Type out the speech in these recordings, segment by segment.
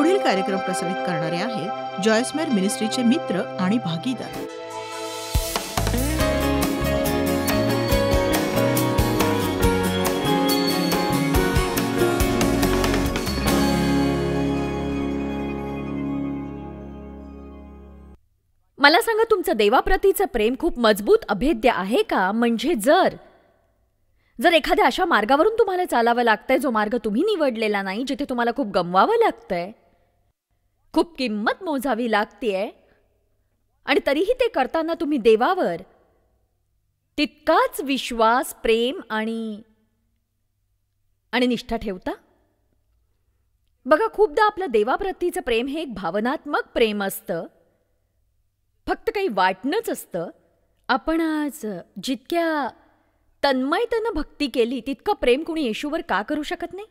पुढील कार्यक्रम प्रसारित करणारे आहेत जॉयसमेर मिनिस्ट्रीचे मित्र आणि भागीदार. मला सांगा, तुमचं देवाप्रतीचं प्रेम खूप मजबूत अभेद्य आहे का? म्हणजे जर एखाद्या अशा मार्गावरून तुम्हाला चालावं लागतंय जो मार्ग तुम्ही निवडलेला नाही, जिथे तुम्हाला खूप गमवावं लागतंय, खूप किंमत मोजावी लागतेय, आणि तरीही ते करताना तुम्ही देवावर तितकाच विश्वास, प्रेम आणि निष्ठा ठेवता. बघा, खूपदा आपलं देवाप्रतीचं प्रेम हे एक भावनात्मक प्रेम असतं, फक्त काही वाटणंच असतं. आपण आज जितक्या तन्मयतेनं भक्ती केली तितकं प्रेम कुणी येशूवर का करू शकत नाही?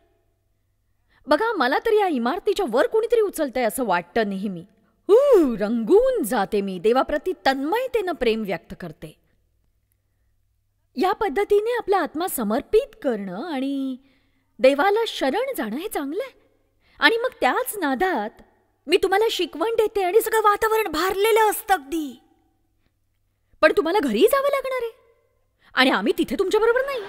बघा, मला तर या इमारतीच्या वर कुणीतरी उचलतंय असं वाटतं नेहमी. रंगून जाते मी, देवाप्रती तन्मयतेनं प्रेम व्यक्त करते. या पद्धतीने आपला आत्मा समर्पित करणं आणि देवाला शरण जाणं हे चांगलं आहे. आणि मग त्याच नादात मी तुम्हाला शिकवण देते आणि सगळं वातावरण भारलेलं असतं अगदी, पण तुम्हाला घरी जावं लागणार आहे आणि आम्ही तिथे तुमच्याबरोबर नाही.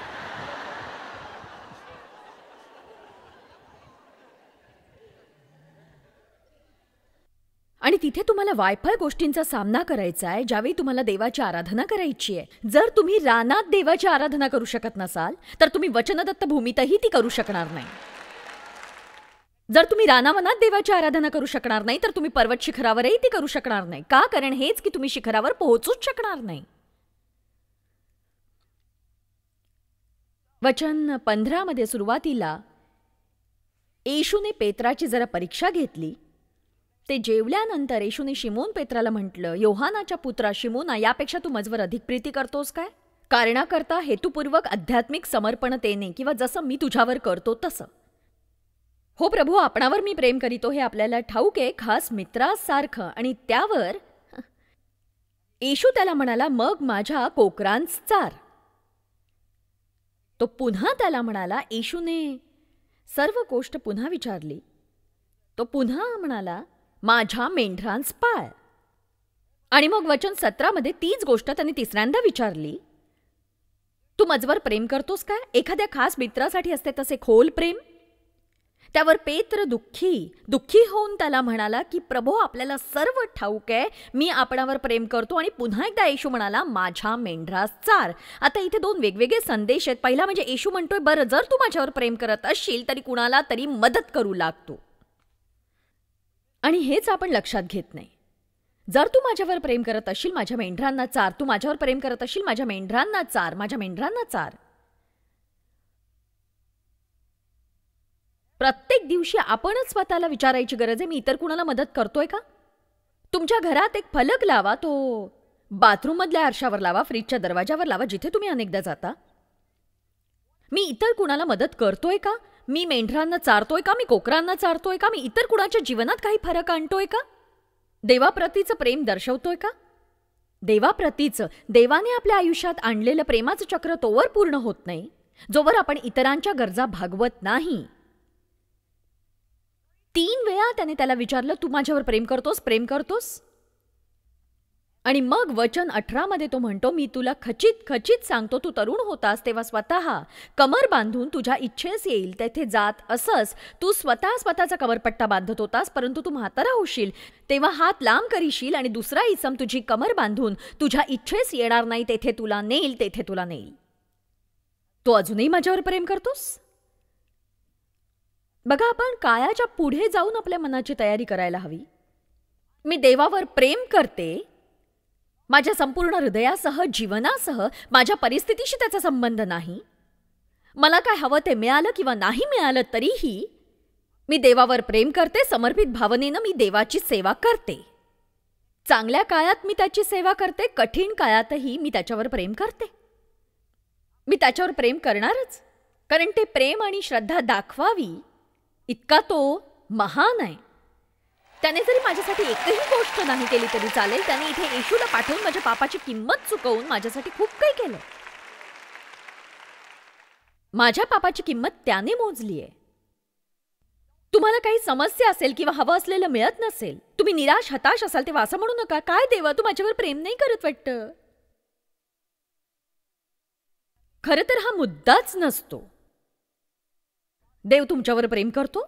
आणि तिथे तुम्हाला वायफळ गोष्टींचा सामना करायचा आहे ज्यावेळी तुम्हाला देवाची आराधना करायची आहे. जर तुम्ही रानात देवाची आराधना करू शकत नसाल तर तुम्ही वचनदत्त भूमीतही ती करू शकणार नाही. जर तुम्ही रानावनात देवाची आराधना करू शकणार नाही तर तुम्ही पर्वत शिखरावरही ती करू शकणार नाही. का? कारण हेच की तुम्ही शिखरावर पोहोचूच शकणार नाही. वचन 15 मध्ये सुरुवातीला येशूने पेत्राची जरा परीक्षा घेतली. ते जेवल्यानंतर येशूने शिमोन पेत्राला म्हटलं, योहानाच्या पुत्रा शिमोना, यापेक्षा तू माझवर अधिक प्रीती करतोस काय? कारणाकरता हेतुपूर्वक आध्यात्मिक समर्पणतेने, किंवा जसं मी तुझ्यावर करतो तसं. हो प्रभू, आपणावर मी प्रेम करीतो हे आपल्याला ठाऊक आहे, खास मित्रासारखं. आणि त्यावर येशू त्याला म्हणाला, मग माझ्या कोकरांच चार. तो पुन्हा त्याला म्हणाला. येशूने सर्व गोष्ट पुन्हा विचारली. तो पुन्हा म्हणाला, माझ्या मेंढरांस पाळ. आणि मग वचन 17 मध्ये तीच गोष्ट त्याने तिसऱ्यांदा विचारली, तू माझवर प्रेम करतोस काय? एखाद्या खास मित्रासाठी असते तसे खोल प्रेम. त्यावर पेत्र दुःखी होऊन त्याला म्हणाला की प्रभो, आपल्याला सर्व ठाऊक आहे, मी आपणावर प्रेम करतो. आणि पुन्हा एकदा येशू म्हणाला, माझ्या मेंढरास चार. आता इथे दोन वेगवेगळे संदेश आहेत. पहिला म्हणजे येशू म्हणतोय, बरं, जर तू माझ्यावर प्रेम करत असशील तरी कुणाला तरी मदत करू लागतो. आणि हेच आपण लक्षात घेत नाही. जर तू माझ्यावर प्रेम करत असशील, माझ्या मेंढरांना चार. तू माझ्यावर प्रेम करत असशील, माझ्या मेंढरांना चार, माझ्या मेंढरांना चार. प्रत्येक दिवशी आपणच स्वतःला विचारायची गरज आहे, मी इतर कुणाला मदत करतोय का? तुमच्या घरात एक फलक लावा, तो बाथरूम मधल्या आरशावर लावा, फ्रीजच्या दरवाजावर लावा, जिथे तुम्ही अनेकदा जाता. मी इतर कुणाला मदत करतोय का? मी मेंढरांना चारतोय का? मी कोकरांना चारतोय का? मी इतर कुणाच्या जीवनात काही फरक आणतोय का? देवाप्रतीचं प्रेम दर्शवतोय का? देवाप्रतीचं, देवाने आपल्या आयुष्यात आणलेलं प्रेमाचं चक्र तोवर पूर्ण होत नाही जोवर आपण इतरांच्या गरजा भागवत नाही. 3 वेळा त्याने त्याला विचारलं, तू माझ्यावर प्रेम करतोस? आणि मग वचन 18 मध्ये तो म्हणतो, मी तुला खचित सांगतो, तू तरुण होतास तेव्हा स्वतः कमर बांधून तुझ्या इच्छेस येईल तेथे जात असस. तू स्वतःचा कमरपट्टा बांधत होतास, परंतु तू म्हातारा होशील तेव्हा हात लांब करीशील आणि दुसरा इसम तुझी कमर बांधून तुझ्या इच्छेस येणार नाही तेथे तुला नेईल. तू अजूनही माझ्यावर प्रेम करतोस? बघा, आपण काळाच्या पुढे जाऊन आपल्या मनाची तयारी करायला हवी. मी देवावर प्रेम करते, माझ्या संपूर्ण हृदयासह, जीवनासह. माझ्या परिस्थितीशी त्याचा संबंध नाही. मला काय हवं ते मिळालं किंवा नाही मिळालं तरीही मी देवावर प्रेम करते. समर्पित भावनेनं मी देवाची सेवा करते. चांगल्या काळात मी त्याची सेवा करते, कठीण काळातही मी त्याच्यावर प्रेम करते. मी त्याच्यावर प्रेम करणारच, कारण ते प्रेम आणि श्रद्धा दाखवावी इतका तो महान आहे. त्याने जरी माझ्यासाठी एकही गोष्ट नाही केली तरी चालेल. त्याने इथे येशूला पाठवून माझ्या पापाची किंमत चुकवून माझ्यासाठी खूप काही केलं. माझ्या पापाची किंमत त्याने मोजली आहे. तुम्हाला काही समस्या असेल किंवा हवं असलेलं मिळत नसेल, तुम्ही निराश हताश असाल तेव्हा असं म्हणू नका, काय देवा तू माझ्यावर प्रेम नाही करत वाटतं. खरं तर हा मुद्दाच नसतो. देव तुमच्यावर प्रेम करतो,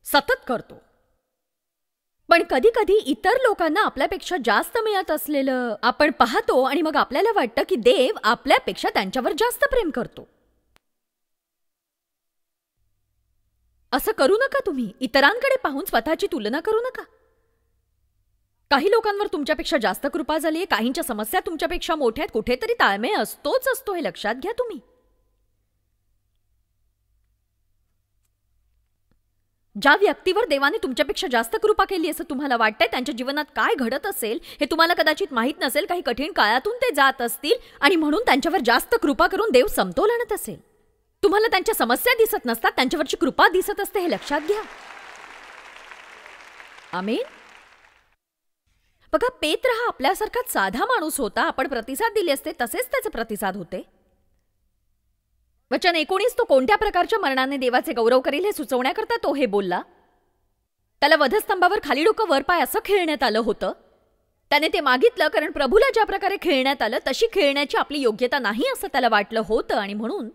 सतत करतो. पण कधी कधी इतर लोकांना आपल्यापेक्षा जास्त मिळत असलेलं आपण पाहतो आणि मग आपल्याला वाटतं की देव आपल्यापेक्षा त्यांच्यावर जास्त प्रेम करतो. असं करू नका. तुम्ही इतरांकडे पाहून स्वतःची तुलना करू नका. काही लोकांवर तुमच्यापेक्षा जास्त कृपा झाली, काहींच्या समस्या तुमच्यापेक्षा मोठ्या आहेत. कुठेतरी ताळमेळ असतोच असतो, हे लक्षात घ्या तुम्ही. ज्या व्यक्तीवर देवाने तुमच्यापेक्षा जास्त कृपा केली असं तुम्हाला वाटतंय, त्यांच्या जीवनात काय घडत असेल हे तुम्हाला कदाचित माहीत नसेल. काही कठीण काळातून ते जात असतील आणि म्हणून त्यांच्यावर जास्त कृपा करून देव समतोल आणत असेल. तुम्हाला त्यांच्या समस्या दिसत नसतात, त्यांच्यावरची कृपा दिसत असते, हे लक्षात घ्या. आमेन. बघा, पेत्र हा आपल्यासारखाच साधा माणूस होता. आपण प्रतिसाद दिले असते तसेच त्याचे प्रतिसाद होते. वचन 19, तो कोणत्या प्रकारच्या मरणाने देवाचे गौरव करील हे सुचवण्याकरता तो हे बोलला. त्याला वधस्तंभावर खाली डोकं वर पाय असं खेळण्यात आलं होतं. त्याने ते मागितलं कारण प्रभूला ज्या प्रकारे खेळण्यात आलं तशी खेळण्याची आपली योग्यता नाही असं त्याला वाटलं होतं. आणि म्हणून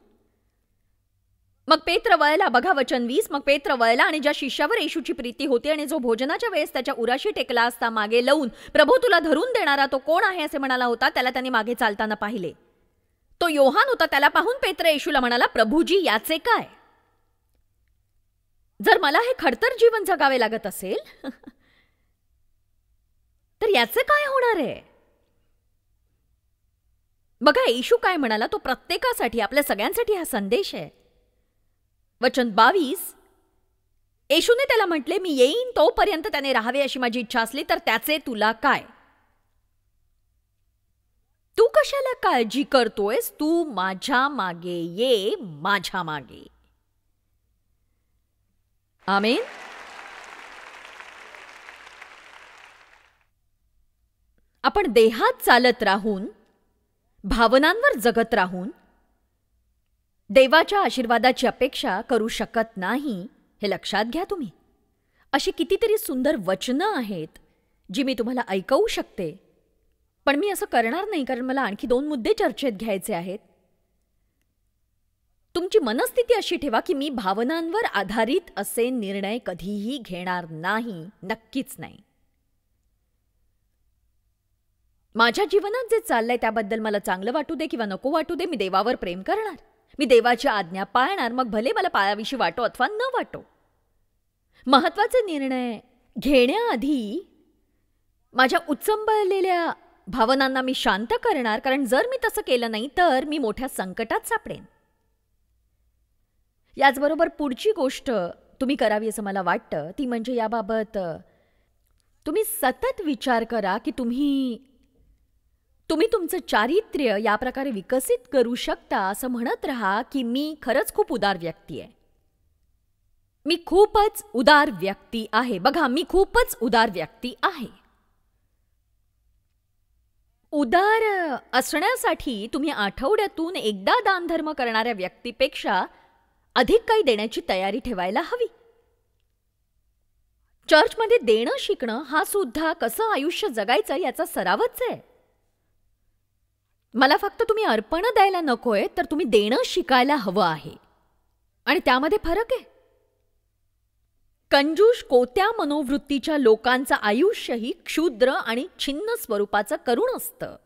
मग पेत्र वळला. बघा वचन 20, मग पेत्र वळला आणि ज्या शिष्यावर येशूची प्रीती होती आणि जो भोजनाच्या वेळेस त्याच्या उराशी टेकला असता मागे लावून, प्रभू तुला धरून देणारा तो कोण आहे असे म्हणाला होता, त्याला त्याने मागे चालताना पाहिले. तो योहान होता. त्याला पाहून पेत्र येशूला म्हणाला, प्रभूजी याचे काय? जर मला हे खडतर जीवन जगावे लागत असेल तर याचे काय होणार आहे? बघा, येशू काय म्हणाला, तो प्रत्येकासाठी, आपल्या सगळ्यांसाठी हा संदेश आहे. वचन 22, येशूने त्याला म्हटले, मी येईन तोपर्यंत त्याने राहावे अशी माझी इच्छा असली तर त्याचे तुला काय? तू कशाला काळजी करतोयस? तू माझ्या मागे ये, माझ्या मागे. आमेन. आपण देहात चालत राहून, भावनांवर जगत राहून देवाच्या आशीर्वादाची अपेक्षा करू शकत नाही, हे लक्षात घ्या तुम्ही. अशी कितीतरी सुंदर वचनं आहेत जी मी तुम्हाला ऐकवू शकते, पण मी असं करणार नाही कारण मला आणखी 2 मुद्दे चर्चेत घ्यायचे आहेत. तुमची मनस्थिती अशी ठेवा की मी भावनांवर आधारित असे निर्णय कधीही घेणार नाही, नक्कीच नाही. माझ्या जीवनात जे चाललंय त्याबद्दल मला चांगलं वाटू दे किंवा नको वाटू दे, मी देवावर प्रेम करणार, मी देवाची आज्ञा पाळणार, मग भले मला पायाविषयी वाटो अथवा न वाटो. महत्वाचे निर्णय घेण्याआधी माझ्या उच्चंबळलेल्या भावनांना मी शांत करणार, कारण जर मी तसं केलं नाही तर मी मोठ्या संकटात सापडेन. याचबरोबर पुढची गोष्ट तुम्ही करावी असं मला वाटतं ती म्हणजे याबाबत तुम्ही सतत विचार करा की तुम्ही तुमचं चारित्र्य या प्रकारे विकसित करू शकता. असं म्हणत राहा की मी खरंच खूप उदार व्यक्ती आहे, मी खूपच उदार व्यक्ती आहे. बघा, मी खूपच उदार व्यक्ती आहे. उदार असण्यासाठी तुम्ही आठवड्यातून एकदा दानधर्म करणाऱ्या व्यक्तीपेक्षा अधिक काही देण्याची तयारी ठेवायला हवी. चर्चमध्ये देणं शिकणं हा सुद्धा कसं आयुष्य जगायचं याचा सरावच आहे. मला फक्त तुम्ही अर्पण द्यायला नकोय, तर तुम्ही देणं शिकायला हवं आहे. आणि त्यामध्ये फरक आहे. कंजूष कोत्या मनोवृत्तीच्या लोकांचं आयुष्यही क्षुद्र आणि छिन्न स्वरूपाचं करुण असतं.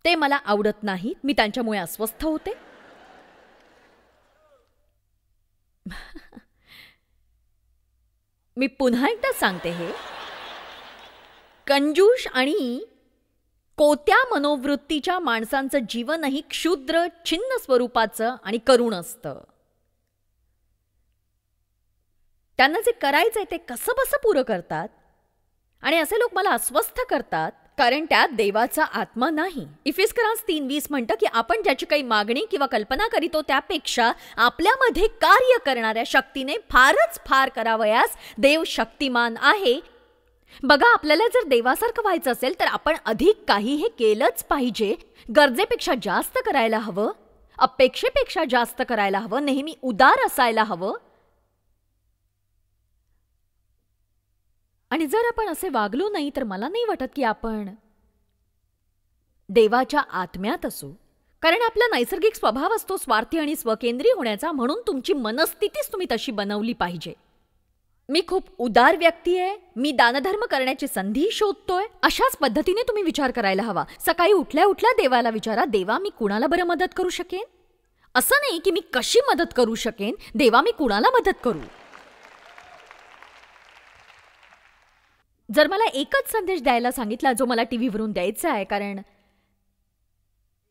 ते मला आवडत नाहीत, मी त्यांच्यामुळे अस्वस्थ होते. मी पुन्हा एकदा सांगते, हे कंजूष आणि कोत्या मनोवृत्तीच्या माणसांचं जीवनही क्षुद्र छिन्न स्वरूपाचं आणि करुण असतं. त्यांना जे करायचंय ते कसं बसं पुरं करतात आणि असे लोक मला अस्वस्थ करतात कारण त्यात देवाचा आत्मा नाही. इफिस्करांस 3:20 म्हणतं की आपण ज्याची काही मागणी किंवा कल्पना करीतो त्यापेक्षा आपल्यामध्ये कार्य करणाऱ्या शक्तीने फारच फार करावयास देव शक्तिमान आहे. बघा, आपल्याला जर देवासारखं व्हायचं असेल तर आपण अधिक काही हे केलंच पाहिजे. गरजेपेक्षा जास्त करायला हवं, अपेक्षेपेक्षा जास्त करायला हवं, नेहमी उदार असायला हवं. आणि जर आपण असे वागलो नाही तर मला नाही वाटत की आपण देवाच्या आत्म्यात असू. कारण आपला नैसर्गिक स्वभाव असतो स्वार्थी आणि स्वकेंद्री होण्याचा, म्हणून तुमची मनस्थितीच तुम्ही तशी बनवली पाहिजे. मी खूप उदार व्यक्ती आहे, मी दानधर्म करण्याची संधी शोधतोय, अशाच पद्धतीने तुम्ही विचार करायला हवा. सकाळी उठल्या उठल्या देवाला विचारा, देवा मी कुणाला बरं मदत करू शकेन. असं नाही की मी कशी मदत करू शकेन, देवा मी कुणाला मदत करू. जर मला एकच संदेश द्यायला सांगितला जो मला टीव्हीवरून द्यायचा आहे, कारण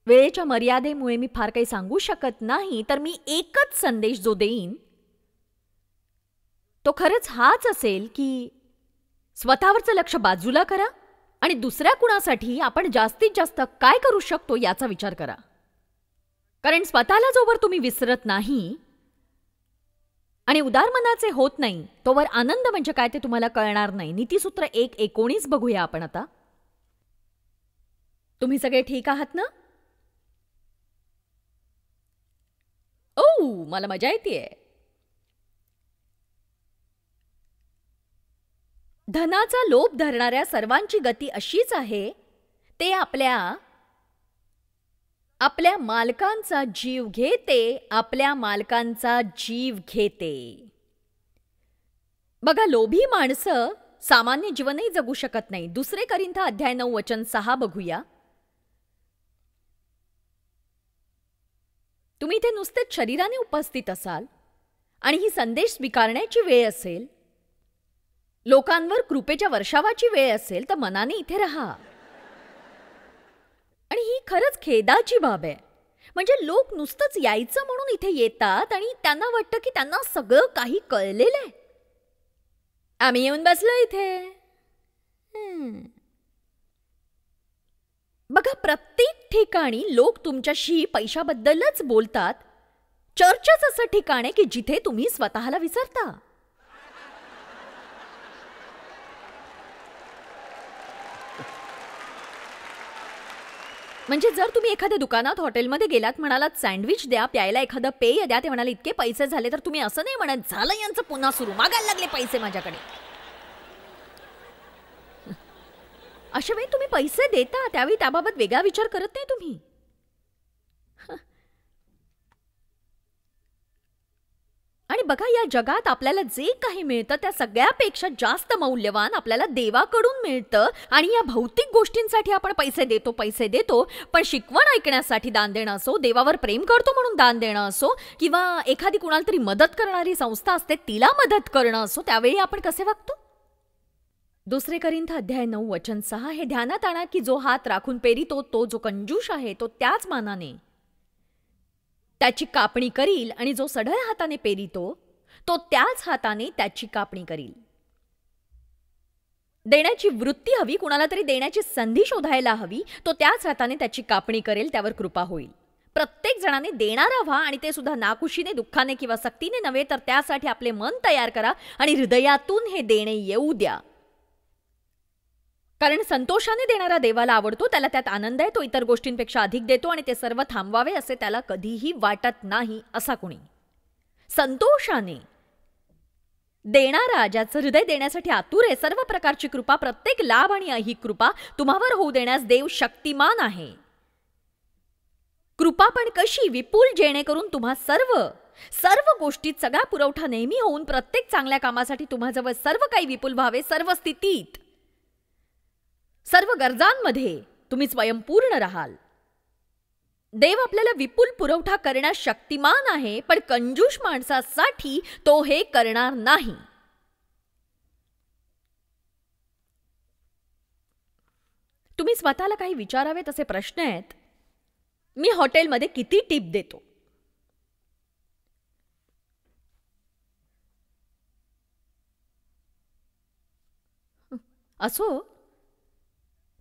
वेळेच्या मर्यादेमुळे मी फार काही सांगू शकत नाही, तर मी एकच संदेश जो देईन तो खरंच हाच असेल की स्वतःवरचं लक्ष बाजूला करा आणि दुसऱ्या कुणासाठी आपण जास्तीत जास्त काय करू शकतो याचा विचार करा. कारण स्वतःला जोवर तुम्ही विसरत नाही आणि उदार मनाचे होत नाही तोवर आनंद म्हणजे काय ते तुम्हाला कळणार नाही. नीतिसूत्र 1:19 बघूया आपण आता. तुम्ही सगळे ठीक आहात ना? ओ, मला मजा येतेय. धनाचा लोभ धरणाऱ्या सर्वांची गती अशीच आहे, ते आपल्या मालकांचा जीव घेते, आपल्या मालकांचा जीव घेते. बघा, लोभी माणसं सामान्य जीवनही जगू शकत नाही. 2 करिंथ अध्याय 9 वचन 6 बघूया. तुम्ही इथे नुसतेच शरीराने उपस्थित असाल आणि ही संदेश स्वीकारण्याची वेळ असेल, लोकांवर कृपेच्या वर्षावाची वेळ असेल, तर मनाने इथे राहा. आणि ही खरंच खेदाची बाब आहे. म्हणजे लोक नुसतंच यायचं म्हणून इथे येतात आणि त्यांना वाटतं की त्यांना सगळं काही कळलेलं आहे. आम्ही येऊन बसलो इथे. बघा, प्रत्येक ठिकाणी लोक तुमच्याशी पैशाबद्दलच बोलतात. चर्चच असं ठिकाण आहे की जिथे तुम्ही स्वतःला विसरता. म्हणजे जर तुम्ही एखाद्या दुकानात हॉटेलमध्ये गेलात, म्हणालात सँडविच द्या, प्यायला एखादं पेय द्या, ते म्हणाले इतके पैसे झाले, तर तुम्ही असं नाही म्हणत झालं यांचं पुन्हा सुरू, मागायला लागले पैसे माझ्याकडे. अशा वेळी तुम्ही पैसे देता, त्यावेळी त्याबाबत वेगळा विचार करत नाही तुम्ही. आणि बघा, या जगात आपल्याला जे काही मिळतं त्या सगळ्यापेक्षा जास्त मौल्यवान आपल्याला देवाकडून मिळतं. आणि या भौतिक गोष्टींसाठी आपण पैसे देतो, पण शिकवण ऐकण्यासाठी दान देणं असो, देवावर प्रेम करतो म्हणून दान देणं असो, किंवा एखादी कुणाला तरी मदत करणारी संस्था असते तिला मदत करणं असो, त्यावेळी आपण कसे वागतो? 2 करिंथ अध्याय 9 वचन 6 हे ध्यानात आणा की जो हात राखून पेरितो तो जो कंजूष आहे तो त्याच मानाने त्याची कापणी करील, आणि जो सढळ हाताने पेरितो तो त्याच हाताने त्याची कापणी करील. देण्याची वृत्ती हवी, कुणाला तरी देण्याची संधी शोधायला हवी. तो त्याच हाताने त्याची कापणी करेल, त्यावर कृपा होईल. प्रत्येक जणाने देणारा व्हा, आणि ते सुद्धा नाखुशीने, दुःखाने किंवा सक्तीने नव्हे, तर त्यासाठी आपले मन तयार करा आणि हृदयातून हे देणे येऊ द्या. कारण संतोषाने देणारा देवाला आवडतो, त्याला त्यात आनंद आहे, तो इतर गोष्टींपेक्षा अधिक देतो आणि ते सर्व थांबवावे असे त्याला कधीही वाटत नाही. असा कुणी संतोषाने देणारा, ज्याचं हृदय देण्यासाठी आतुर आहे, सर्व प्रकारची कृपा, प्रत्येक लाभ आणि ही कृपा तुम्हावर होऊ देण्यास देव शक्तिमान आहे. कृपा पण कशी? विपुल, जेणेकरून तुम्हा सर्व गोष्टीत सगळा पुरवठा नेहमी होऊन प्रत्येक चांगल्या कामासाठी तुम्हाजवळ सर्व काही विपुल व्हावे. सर्व स्थितीत, सर्व गरजांमध्ये तुम्ही स्वयंपूर्ण राहाल. देव आपल्याला विपुल पुरवठा करण्यास शक्तिमान आहे, पण कंजूष माणसासाठी तो हे करणार नाही. तुम्ही स्वतःला काही विचारावे तसे प्रश्न आहेत. मी हॉटेलमध्ये किती टिप देतो? असो,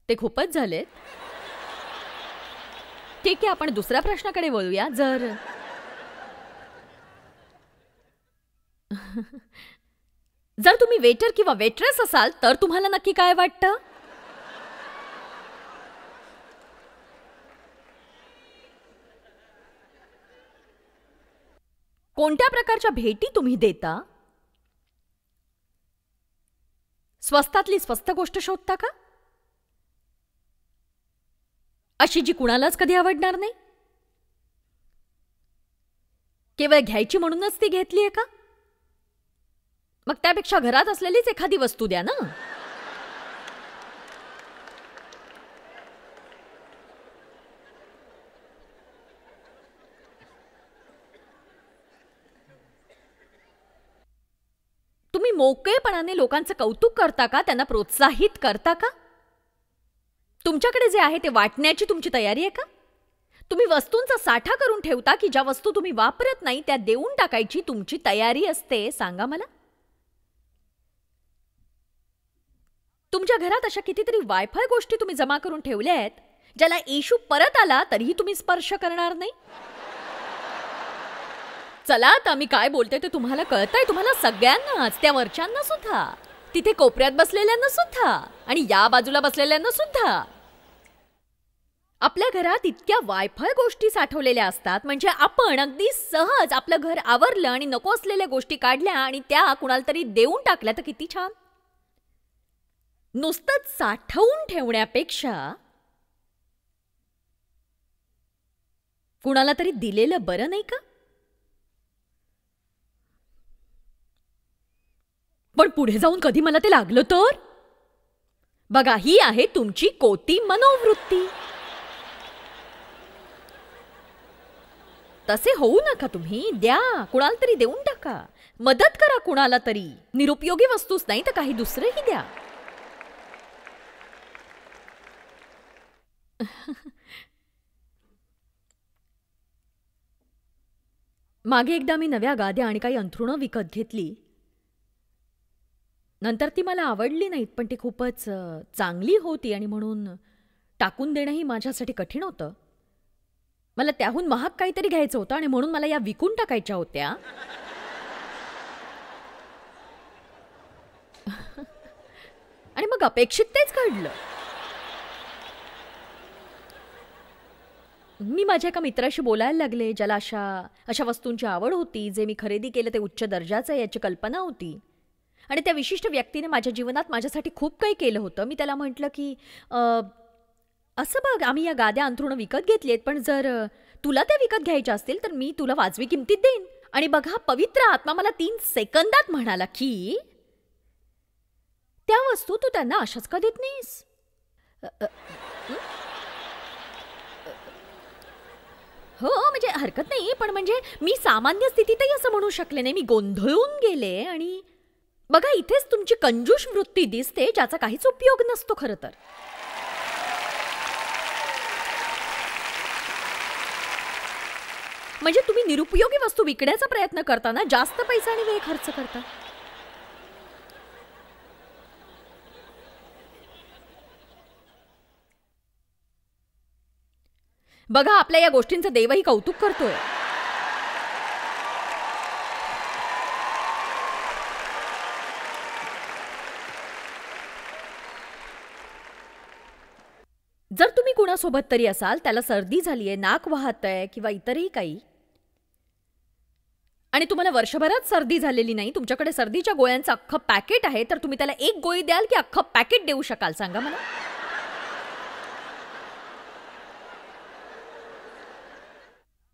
ते खूपच झाले. ठीक आहे, आपण दुसऱ्या प्रश्नाकडे वळूया. जर तुम्ही वेटर किंवा वेट्रेस असाल तर तुम्हाला नक्की काय वाटतं? कोणत्या प्रकारच्या भेटी तुम्ही देता? स्वस्तातली स्वस्त गोष्ट शोधता का? अशी जी कुणालाच कधी आवडणार नाही? केवळ घ्यायची म्हणूनच ती घेतलीये का? मग त्यापेक्षा घरात असलेलीच एखादी वस्तू द्या ना. तुम्ही मोकळेपणाने लोकांचं कौतुक करता का? त्यांना प्रोत्साहित करता का? तुमच्याकडे जे आहे ते वाटण्याची तुमची तयारी आहे का? तुम्ही वस्तूंचा साठा करून ठेवता की ज्या वस्तू तुम्ही वापरत नाही त्या देऊन टाकायची तुमची तयारी असते? सांगा मला. तुमच्या घरात अशा कितीतरी वायफाय गोष्टी तुम्ही जमा करून ठेवल्या आहेत ज्याला येशू परत आला तरीही तुम्ही स्पर्श करणार नाही. चला आता मी काय बोलते ते तुम्हाला कळतंय? तुम्हाला सगळ्यांनाच, त्या वरच्यांना सुद्धा, तिथे कोपऱ्यात बसलेल्यांना सुद्धा आणि या बाजूला बसलेल्यांना सुद्धा. आपल्या घरात इतक्या वायफाय गोष्टी साठवलेल्या असतात म्हणजे आपण अगदी सहज आपलं घर आवरलं आणि नको असलेल्या गोष्टी काढल्या आणि त्या कुणाला तरी देऊन टाकल्या तर किती छान. नुसतंच साठवून ठेवण्यापेक्षा कुणाला तरी दिलेलं बरं नाही का? पण पुढे जाऊन कधी मला ते लागलं तर? बघा, ही आहे तुमची कोती मनोवृत्ती. तसे होऊ नका तुम्ही. द्या, कुणाला तरी देऊन टाका, मदत करा कुणाला तरी. निरुपयोगी वस्तूच नाही तर काही दुसरंही द्या. मागे एकदा मी नव्या गाद्या आणि काही अंथरुणं विकत घेतली. नंतर ती मला आवडली नाहीत, पण ती खूपच चांगली होती आणि म्हणून टाकून देणंही माझ्यासाठी कठीण होतं. मला त्याहून महाग काहीतरी घ्यायचं होतं आणि म्हणून मला या विकून टाकायच्या होत्या. आणि मग अपेक्षित तेच घडलं. मी माझ्या एका मित्राशी बोलायला लागले ज्याला अशा वस्तूंची आवड होती. जे मी खरेदी केलं ते उच्च दर्जाचं आहे याची कल्पना होती आणि त्या विशिष्ट व्यक्तीने माझ्या जीवनात माझ्यासाठी खूप काही केलं होतं. मी त्याला म्हटलं की असं बघ, आम्ही या गाद्या अंथरुणं विकत घेतलीत, पण जर तुला त्या विकत घ्यायच्या असतील तर मी तुला वाजवी किमतीत देईन. आणि बघा, पवित्र आत्मा मला 3 सेकंदात म्हणाला की त्या वस्तू तू त्यांना अशाच का देत नाहीस? हो, म्हणजे हरकत नाही, पण म्हणजे मी सामान्य स्थितीतही असं म्हणू शकले नाही. मी गोंधळून गेले आणि बघा, इथेच तुमची कंजूष वृत्ती दिसते ज्याचा काहीच उपयोग नसतो खरं तर. म्हणजे तुम्ही निरुपयोगी वस्तू विकण्याचा प्रयत्न करताना जास्त पैसा आणि वेळ खर्च करता. बघा, आपल्या या गोष्टींचं देवही कौतुक करतोय. जर तुम्ही कुणासोबत तरी असाल, त्याला सर्दी झालीये, नाक वाहतंय किंवा इतरही काही, आणि तुम्हाला वर्षभरात सर्दी झालेली नाही, तुमच्याकडे सर्दीच्या गोळ्यांचं अख्खं पॅकेट आहे, तर तुम्ही त्याला एक गोळी द्याल की अख्खं पॅकेट देऊ शकाल? सांगा मला.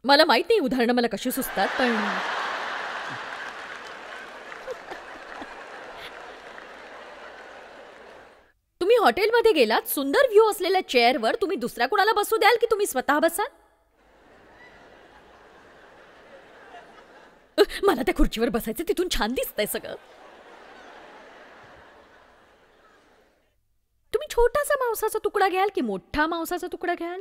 मला माहित नाही उदाहरणं मला कशी सुचतात, पण तुम्ही हॉटेलमध्ये गेलात, सुंदर व्ह्यू असलेल्या चेअरवर तुम्ही दुसऱ्या कुणाला बसू द्याल की तुम्ही स्वतः बसाल? मला त्या खुर्चीवर बसायचं, तिथून छान दिसतंय सगळं. तुम्ही छोटासा मांसाचा तुकडा घ्याल की मोठा मांसाचा तुकडा घ्याल?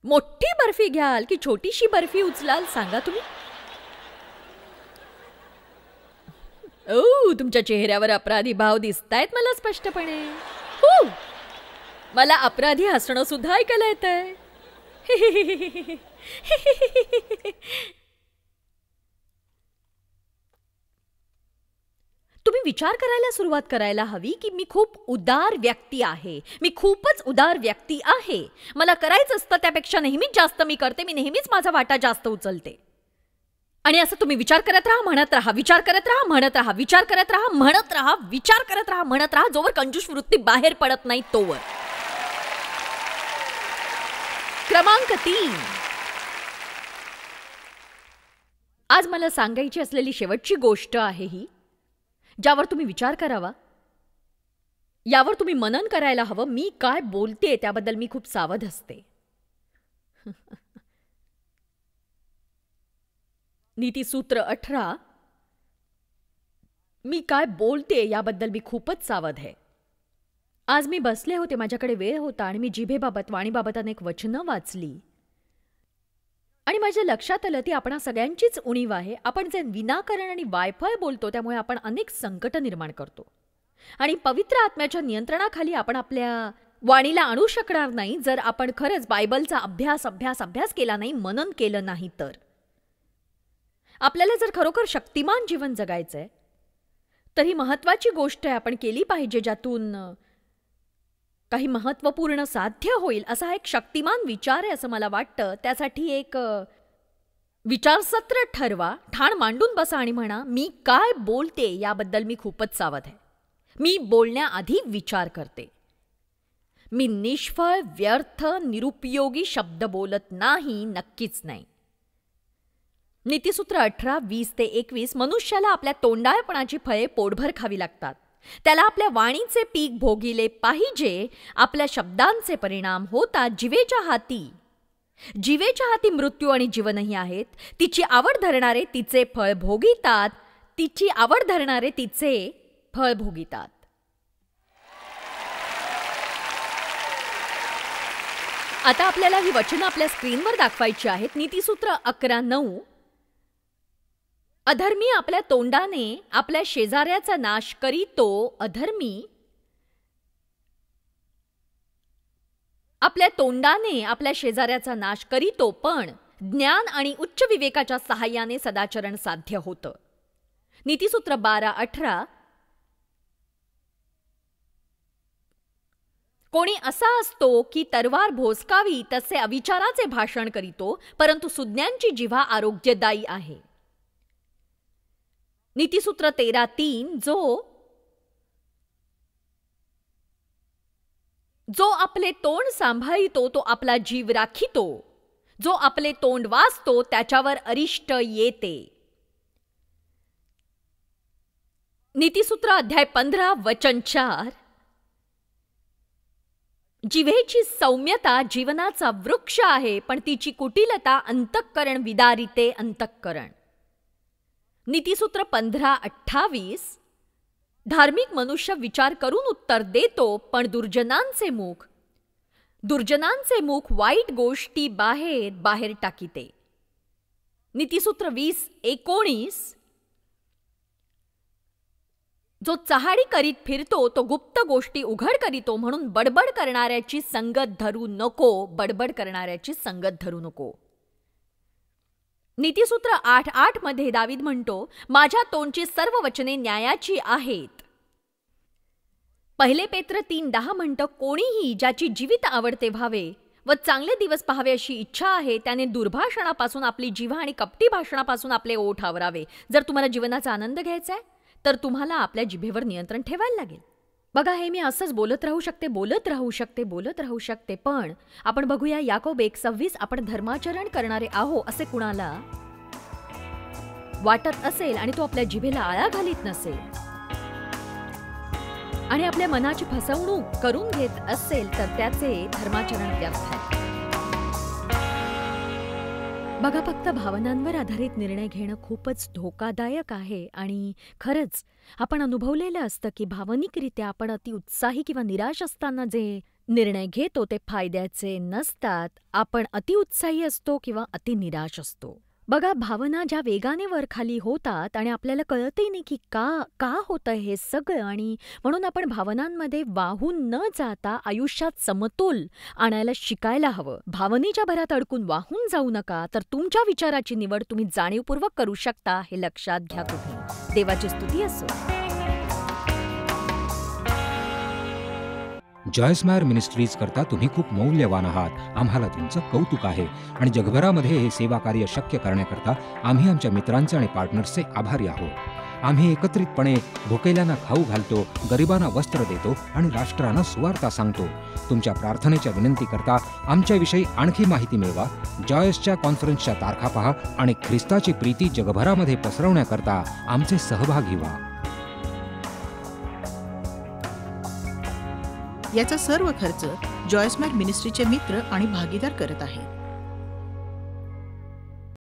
मोठी बर्फी घ्याल की छोटीशी बर्फी उचलाल? सांगा तुम्ही. ओ, तुमच्या चेहऱ्यावर अपराधी भाव दिसतायत मला स्पष्टपणे. मला अपराधी हसणं सुद्धा ऐकायला येतंय. तुम्ही विचार करायला सुरुवात करायला हवी की मी खूप उदार व्यक्ती आहे, मी खूपच उदार व्यक्ती आहे. मला करायचं असतं त्यापेक्षा नेहमीच जास्त मी करते, मी नेहमीच माझा वाटा जास्त उचलते. आणि असं तुम्ही विचार करत राहा, म्हणत राहा, विचार करत राहा, म्हणत राहा, विचार करत राहा, म्हणत राहा, विचार करत राहा, म्हणत राहा, जोवर कंजूस वृत्ती बाहेर पडत नाही तोवर. क्रमांक 3. आज मला सांगायची असलेली शेवटची गोष्ट आहे ही, ज्यावर तुम्ही विचार करावा, यावर तुम्ही मनन करायला हवं. मी काय बोलते त्याबद्दल मी खूप सावध असते. नीतिसूत्र 18. मी काय बोलते याबद्दल मी खूपच सावध आहे. आज मी बसले होते, माझ्याकडे वेळ होता आणि मी जिभेबाबत वाणीबाबत अनेक वचनं वाचली आणि माझ्या लक्षात आलं ती आपणा सगळ्यांचीच उणीव आहे. आपण जे विनाकारण आणि वायफळ बोलतो त्यामुळे आपण अनेक संकट निर्माण करतो आणि पवित्र आत्म्याच्या नियंत्रणाखाली आपण आपल्या वाणीला आणू शकणार नाही जर आपण खरंच बायबलचा अभ्यास केला नाही, मनन केलं नाही तर. आपल्याला जर खरोखर शक्तिमान जीवन जगायचंय तर ही महत्वाची गोष्ट आहे, आपण केली पाहिजे, ज्यातून काही महत्त्वपूर्ण साध्य होईल असा एक शक्तिमान विचार आहे असं मला वाटतं. त्यासाठी एक विचारसत्र ठरवा, ठाण मांडून बसा आणि म्हणा, मी काय बोलते याबद्दल मी खूपच सावध आहे. मी बोलण्याआधी विचार करते. मी निष्फळ, व्यर्थ, निरुपयोगी शब्द बोलत नाही, नक्कीच नाही. नीतिसूत्र 18, 20 ते 21. मनुष्याला आपल्या तोंडाळपणाची फळे पोटभर खावी लागतात. त्याला आपल्या वाणीचे पीक भोगिले पाहिजे. आपल्या शब्दांचे परिणाम होतात जिवेच्या हाती मृत्यू आणि जीवनही आहेत. तिची आवड धरणारे तिचे फळ भोगितात. आता आपल्याला ही वचनं आपल्या स्क्रीनवर दाखवायची आहेत. नीतिसूत्र 11:9. अधर्मी आपल्या तोंडाने आपल्या शेजाऱ्याचा नाश करीतो. अधर्मी आपल्या तोंडाने आपल्या शेजाऱ्याचा नाश करीतो, पण ज्ञान आणि उच्च विवेकाच्या सहाय्याने सदाचरण साध्य होतं. नीतिसूत्र 12:18. कोणी असा असतो की तरवार भोसकावी तसे अविचाराचे भाषण करीतो, परंतु सुज्ञांची जिव्हा आरोग्यदायी आहे. नीतिसूत्र 13:3. जो आपले तोंड सांभाळितो तो आपला जीव राखितो. जो आपले तोंड वाचतो त्याच्यावर अरिष्ट येते. नीतिसूत्र अध्याय 15 वचन 4. जिव्हेची सौम्यता जीवनाचा वृक्ष आहे, पण तिची कुटिलता अंतःकरण विदारिते अंतःकरण. नीतिसूत्र 15:28. धार्मिक मनुष्य विचार करून उत्तर देतो, पण दुर्जनांचे मुख वाईट गोष्टी बाहेर टाकीते. नीतिसूत्र 20:19. जो चहाडी करीत फिरतो तो गुप्त गोष्टी उघड करीतो, म्हणून बडबड करणाऱ्याची संगत धरू नको. नीतिसूत्र 8:8 मध्ये दावीद म्हणतो, माझ्या तोंडची सर्व वचने न्यायाची आहेत. 1 पेत्र 3:10 म्हणतं, कोणीही ज्याची जीवित आवडते व्हावे व चांगले दिवस पाहावे अशी इच्छा आहे, त्याने दुर्भाषणापासून आपली जिव्हा आणि कपटी भाषणापासून आपले ओठ आवरावे. जर तुम्हाला जीवनाचा आनंद घ्यायचा आहे तर तुम्हाला आपल्या जिभेवर नियंत्रण ठेवायला लागेल. बघा, हे मी असंच बोलत राहू शकते, पण आपण बघूया याकोब 1:26. आपण धर्माचरण करणारे आहो असे कुणाला वाटत असेल आणि तो आपल्या जिभेला आळा घालीत नसेल आणि आपल्या मनाची फसवणूक करून घेत असेल तर त्याचे धर्माचरण व्यर्थ आहे. बघा, फक्त भावनांवर आधारित निर्णय घेणं खूपच धोकादायक आहे आणि खरंच आपण अनुभवलेलं असतं की भावनिकरित्या आपण अति उत्साही किंवा निराश असताना जे निर्णय घेतो ते फायद्याचे नसतात. आपण अति उत्साही असतो किंवा अति निराश असतो. बघा, भावना ज्या वेगाने वर खाली होतात आणि आपल्याला कळतही नाही की का होतं हे सगळं, आणि म्हणून आपण भावनांमध्ये वाहून न जाता आयुष्यात समतोल आणायला शिकायला हवं. भावनेच्या भरात अडकून वाहून जाऊ नका, तर तुमच्या विचाराची निवड तुम्ही जाणीवपूर्वक करू शकता हे लक्षात घ्या. तुम्ही देवाची स्तुती असो. जॉयस मिनिस्ट्रीज करता तुम्ही खूप मौल्यवान आहात. आम्हाला तुमचं कौतुक आहे आणि जगभरामध्ये हे सेवा कार्य शक्य करण्याकरता आम्ही आमच्या मित्रांचे आणि पार्टनर्सचे आभारी आहोत. आम्ही एकत्रितपणे भुकेल्यांना खाऊ घालतो, गरिबांना वस्त्र देतो आणि राष्ट्रांना सुवार्ता सांगतो. तुमच्या प्रार्थनेच्या विनंती करता आमच्याविषयी आणखी माहिती मिळवा. जॉयसच्या कॉन्फरन्सच्या तारखा पहा आणि ख्रिस्ताची प्रीती जगभरामध्ये पसरवण्याकरता आमचे सहभागी व्हा. याचा सर्व खर्च जॉयस मॅर मिनिस्ट्रीचे मित्र आणि भागीदार करत आहेत.